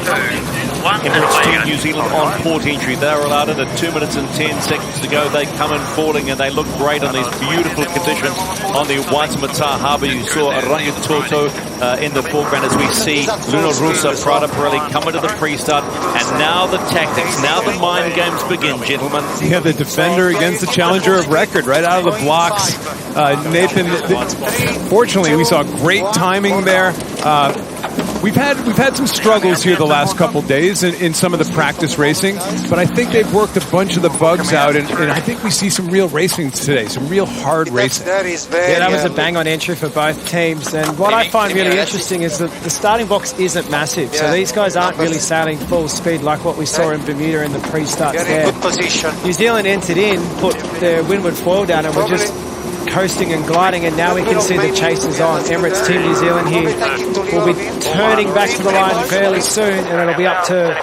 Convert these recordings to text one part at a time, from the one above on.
Emirates Team New Zealand on port entry. They were allowed in at 2 minutes and 10 seconds to go. They come in falling and they look great on these beautiful conditions on the Waitemata Harbour. You saw Rangitoto in the foreground as we see Luna Rossa, Prada Pirelli come into the pre-start. And now the tactics, now the mind games begin, gentlemen. Yeah, the defender against the challenger of record right out of the blocks. Nathan, fortunately, we saw great timing there. We've had some struggles here the last couple days in some of the practice racing, but I think they've worked a bunch of the bugs out, and I think we see some real racing today, some real hard racing. Yeah, that was a bang-on entry for both teams, and what I find really interesting is that the starting box isn't massive, so these guys aren't really sailing full speed like what we saw in Bermuda in the pre-starts there. New Zealand entered in, put their windward foil down, and we're just coasting and gliding, and now we can see the chasers on. Emirates Team New Zealand here will be turning back to the line fairly soon, and it'll be up to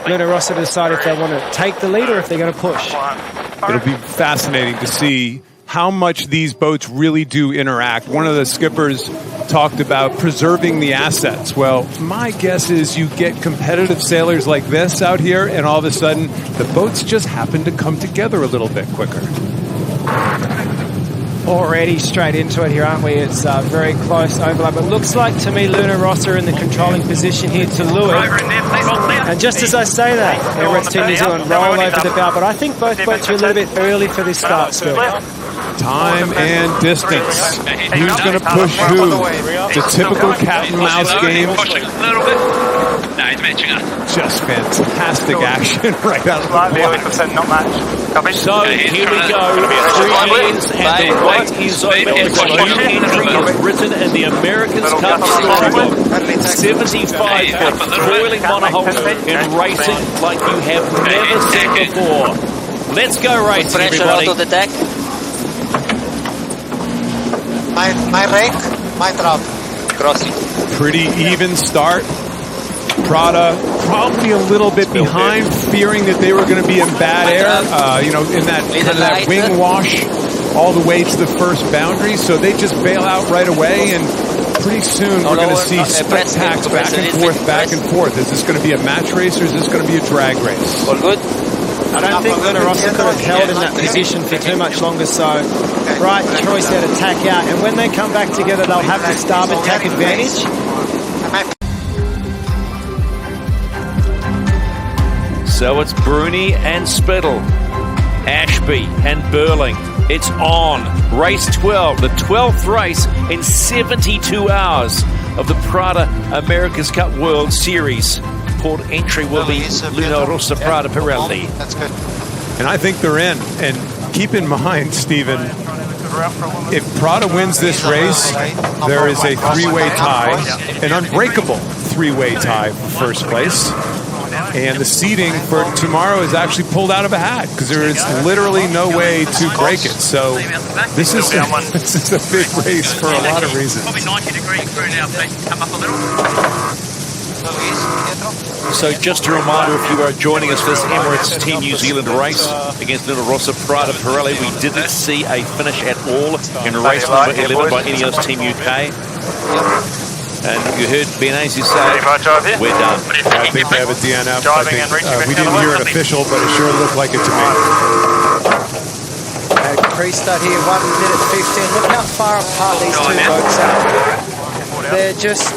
Luna Rossa to decide if they want to take the lead or if they're going to push. It'll be fascinating to see how much these boats really do interact. One of the skippers talked about preserving the assets. Well, my guess is you get competitive sailors like this out here, and all of a sudden the boats just happen to come together a little bit quicker. Already straight into it here, aren't we? It's very close overlap. It looks like to me Luna Rossa in the controlling position here to Lewis. And just as I say that, Emirates Team New Zealand roll over the bow, but I think both boats are a little bit early for this start still. Time and distance. Who's going to push who? The typical cat and mouse game. Just fantastic action right out of the block. So here we go. 3 lanes and the right is open. The entry is written in the Americans Cup storybook. 75 foot foiling monohull in racing like you have never seen before. Let's go racing, everybody. Out of the deck. My rake, my drop. Crossing. Pretty even start. Prada probably a little bit behind, fearing that they were going to be in bad air, in that kind of that wing wash all the way to the first boundary. So they just bail out right away, and pretty soon we're going to see split tacks back and forth. Is this going to be a match race or is this going to be a drag race? All good. I don't think Luna Rossa could have held in that position for too much longer, so right choice there to tack out. And when they come back together, they'll have the starboard tack advantage. So it's Bruni and Spittle, Ashby and Burling. It's on. Race 12, the 12th race in 72 hours of the Prada America's Cup World Series. Port entry will be Luna Rossa Prada Pirelli. That's good. And I think they're in. And keep in mind, Stephen, if Prada wins this race, there is a three-way tie, an unbreakable three-way tie for first place. And the seeding for tomorrow is actually pulled out of a hat because there is literally no way to break it. So this is a big race for a lot of reasons. So just a reminder, if you are joining us for this Emirates Team New Zealand race against Luna Rossa Prada Pirelli, we didn't see a finish at all in race number 11 by Ineos Team UK. And you heard Benazzi say, we're done. I think they have a DNF. We didn't hear it official, but it sure looked like it to me. Pre-start here, 1 minute 15. Look how far apart these two boats are. They're just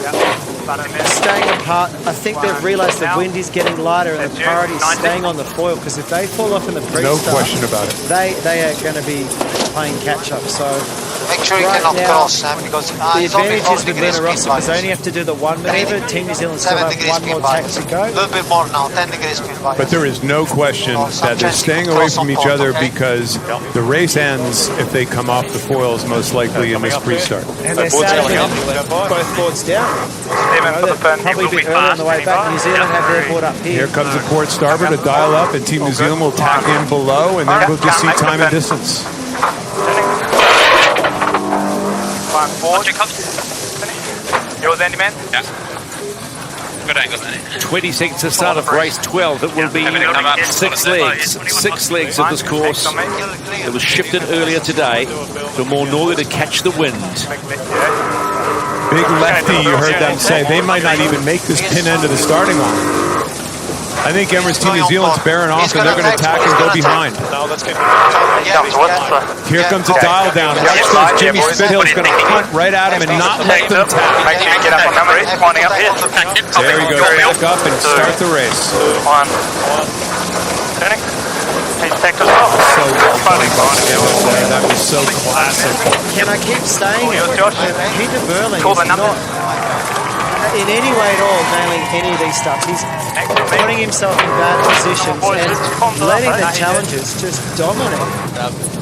staying apart. I think they've realised the wind is getting lighter and the priority is staying on the foil, because if they fall off in the pre-start, no question about it, they are going to be playing catch-up. So make sure you cannot cross, because the advantage is with Luna Rossa because they only have to do the 1 maneuver. Team New Zealand still have one more tack to go. A little bit more now, 10 degrees speed bias. But there is no question that they're staying away from each other because the race ends if they come off the foils, most likely in this pre-start. And they're sailing both boards down. Probably a bit early on the way back. New Zealand have their board up here. Here comes the port starboard to dial up, and Team New Zealand will tack in below, and then we'll just see time and distance. Yours, Andy, man? Yeah. 20 seconds to start of race 12. It will be 6 legs. 6 legs of this course. It was shifted earlier today to more northerly to catch the wind. Big lefty, you heard them say. They might not even make this pin end of the starting line. I think Emirates Team New Zealand's bearing off, and they're going to attack and go behind. Here comes a dial down. Watch this. Jimmy Spithill's going to hunt right at him and not let them tap. Make sure you get up on number 8, winding up here. There he goes. Back up and start the race. 1. Turning. He's tacked as well. So that was so classic. Can I keep saying it? Josh. Peter Burling Call the is not number. in any way at all nailing any of these stuff. He's putting himself in bad positions and letting the challengers just dominate.